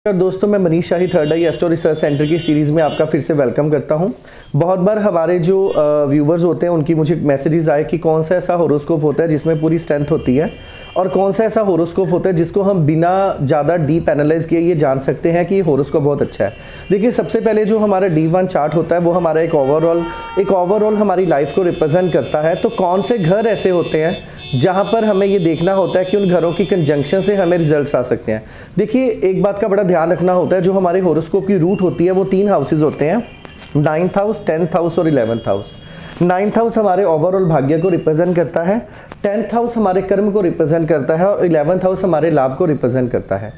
दोस्तों, मैं मनीष शाही थर्ड आई astro research centre की सीरीज़ में आपका फिर से वेलकम करता हूं। बहुत बार हमारे जो व्यूवर्स होते हैं उनकी मुझे मैसेजेस आए कि कौन सा ऐसा होरोस्कोप होता है जिसमें पूरी स्ट्रेंथ होती है और कौन सा ऐसा होरोस्कोप होता है जिसको हम बिना ज़्यादा डीप एनालाइज किए ये जान सकते हैं कि ये होरोस्कोप बहुत अच्छा है। देखिए, सबसे पहले जो हमारा D1 चार्ट होता है वो हमारा एक ओवरऑल हमारी लाइफ को रिप्रेजेंट करता है। तो कौन से घर ऐसे होते हैं जहाँ पर हमें ये देखना होता है कि उन घरों की कंजंक्शन से हमें रिजल्ट्स आ सकते हैं। देखिए, एक बात का बड़ा ध्यान रखना होता है, जो हमारे होरोस्कोप की रूट होती है वो 3 हाउसेज होते हैं, 9th हाउस, 10th हाउस और 11th हाउस। 9th हाउस हमारे ओवरऑल भाग्य को रिप्रेजेंट करता है, 10th हाउस हमारे कर्म को रिप्रेजेंट करता है और 11th हाउस हमारे लाभ को रिप्रेजेंट करता है।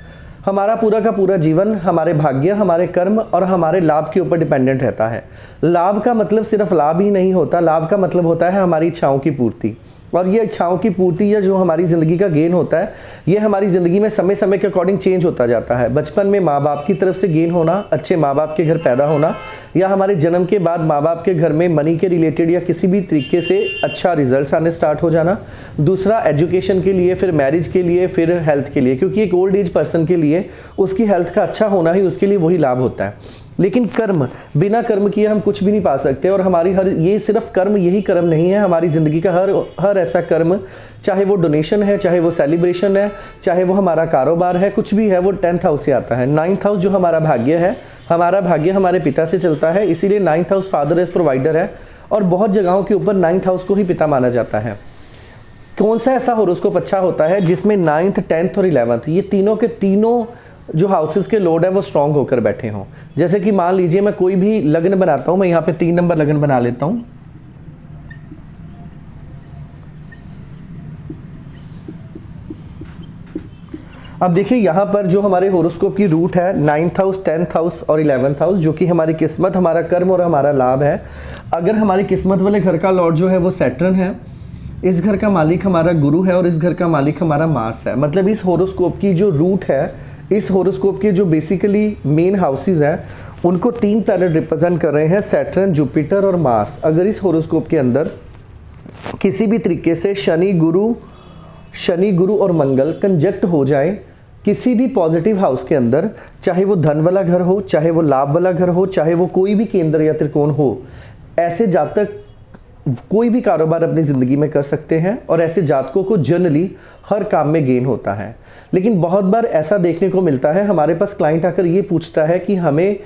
हमारा पूरा का पूरा जीवन हमारे भाग्य, हमारे कर्म और हमारे लाभ के ऊपर डिपेंडेंट रहता है। लाभ का मतलब सिर्फ लाभ ही नहीं होता, लाभ का मतलब होता है हमारी इच्छाओं की पूर्ति। और ये इच्छाओं की पूर्ति या जो हमारी ज़िंदगी का गेन होता है, ये हमारी ज़िंदगी में समय समय के अकॉर्डिंग चेंज होता जाता है। बचपन में माँ बाप की तरफ से गेन होना, अच्छे माँ बाप के घर पैदा होना, या हमारे जन्म के बाद माँ बाप के घर में मनी के रिलेटेड या किसी भी तरीके से अच्छा रिजल्ट्स आने स्टार्ट हो जाना। दूसरा, एजुकेशन के लिए, फिर मैरिज के लिए, फिर हेल्थ के लिए, क्योंकि एक ओल्ड एज पर्सन के लिए उसकी हेल्थ का अच्छा होना ही उसके लिए वही लाभ होता है। लेकिन कर्म, बिना कर्म किए हम कुछ भी नहीं पा सकते। और हमारी ये सिर्फ कर्म, यही कर्म नहीं है, हमारी ज़िंदगी का हर ऐसा कर्म, चाहे वो डोनेशन है, चाहे वो सेलिब्रेशन है, चाहे वो हमारा कारोबार है, कुछ भी है, वो 10th हाउस से आता है। 9th हाउस जो हमारा भाग्य है, हमारा भाग्य हमारे पिता से चलता है, इसीलिए 9th house father as provider है और बहुत जगहों के ऊपर 9th हाउस को ही पिता माना जाता है। कौन सा ऐसा होरोस्कोप अच्छा होता है जिसमें 9th, 10th और 11th ये तीनों के तीनों जो हाउसेस के लॉर्ड है वो स्ट्रांग होकर बैठे हों। जैसे कि मान लीजिए मैं कोई भी लग्न बनाता हूं, मैं यहाँ पे 3 नंबर लग्न बना लेता हूं। अब देखिए, यहाँ पर जो हमारे होरोस्कोप की रूट है 9th हाउस, 10th हाउस और 11th हाउस, जो कि हमारी किस्मत, हमारा कर्म और हमारा लाभ है। अगर हमारी किस्मत वाले घर का लॉर्ड जो है वो सैटर्न है, इस घर का मालिक हमारा गुरु है और इस घर का मालिक हमारा मार्स है। मतलब इस होरोस्कोप की जो रूट है, इस होरोस्कोप के जो बेसिकली मेन हाउसेस हैं, उनको 3 प्लैनेट रिप्रेजेंट कर रहे हैं, सैटर्न, जुपिटर और मार्स। अगर इस होरोस्कोप के अंदर किसी भी तरीके से शनि गुरु और मंगल कंजक्ट हो जाए किसी भी पॉजिटिव हाउस के अंदर, चाहे वो धन वाला घर हो, चाहे वो लाभ वाला घर हो, चाहे वो कोई भी केंद्र या त्रिकोण हो, ऐसे जातक कोई भी कारोबार अपनी ज़िंदगी में कर सकते हैं और ऐसे जातकों को जनरली हर काम में गेन होता है। लेकिन बहुत बार ऐसा देखने को मिलता है, हमारे पास क्लाइंट आकर ये पूछता है कि हमें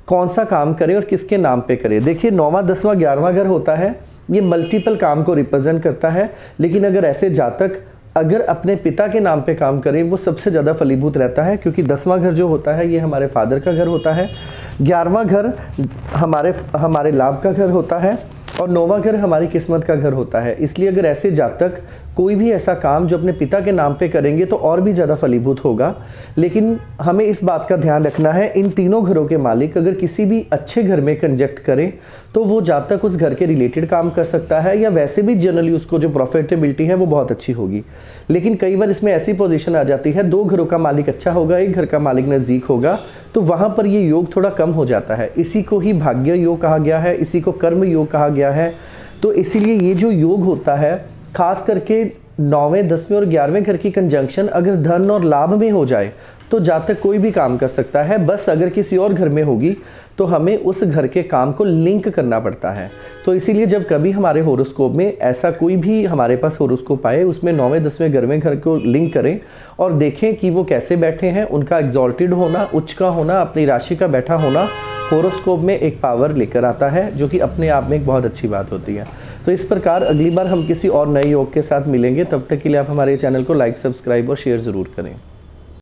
कौन सा काम करें और किसके नाम पे करें। देखिए, 9वां, 10वां, 11वां घर होता है, ये मल्टीपल काम को रिप्रेजेंट करता है। लेकिन अगर ऐसे जातक अगर अपने पिता के नाम पे काम करें, वो सबसे ज़्यादा फलीभूत रहता है, क्योंकि 10वां घर जो होता है ये हमारे फादर का घर होता है, 11वां घर हमारे लाभ का घर होता है और 9वां घर हमारी किस्मत का घर होता है। इसलिए अगर ऐसे जातक कोई भी ऐसा काम जो अपने पिता के नाम पे करेंगे तो और भी ज़्यादा फलीभूत होगा। लेकिन हमें इस बात का ध्यान रखना है, इन तीनों घरों के मालिक अगर किसी भी अच्छे घर में कंजक्ट करें तो वो जातक उस घर के रिलेटेड काम कर सकता है, या वैसे भी जनरली उसको जो प्रॉफिटेबिलिटी है वो बहुत अच्छी होगी। लेकिन कई बार इसमें ऐसी पोजीशन आ जाती है, 2 घरों का मालिक अच्छा होगा, एक घर का मालिक नज़दीक होगा, तो वहाँ पर ये योग थोड़ा कम हो जाता है। इसी को ही भाग्य योग कहा गया है, इसी को कर्म योग कहा गया है। तो इसीलिए ये जो योग होता है, खास करके 9वें, 10वें और 11वें घर की कंजंक्शन अगर धन और लाभ में हो जाए तो जातक कोई भी काम कर सकता है। बस अगर किसी और घर में होगी तो हमें उस घर के काम को लिंक करना पड़ता है। तो इसीलिए जब कभी हमारे होरोस्कोप में ऐसा कोई भी हमारे पास होरोस्कोप आए, उसमें 9वें, 10वें, 11वें घर को लिंक करें और देखें कि वो कैसे बैठे हैं। उनका एग्जॉल्टेड होना, उच्च का होना, अपनी राशि का बैठा होना होरोस्कोप में एक पावर लेकर आता है, जो कि अपने आप में एक बहुत अच्छी बात होती है। तो इस प्रकार अगली बार हम किसी और नए योग के साथ मिलेंगे। तब तक के लिए आप हमारे चैनल को लाइक, सब्सक्राइब और शेयर ज़रूर करें।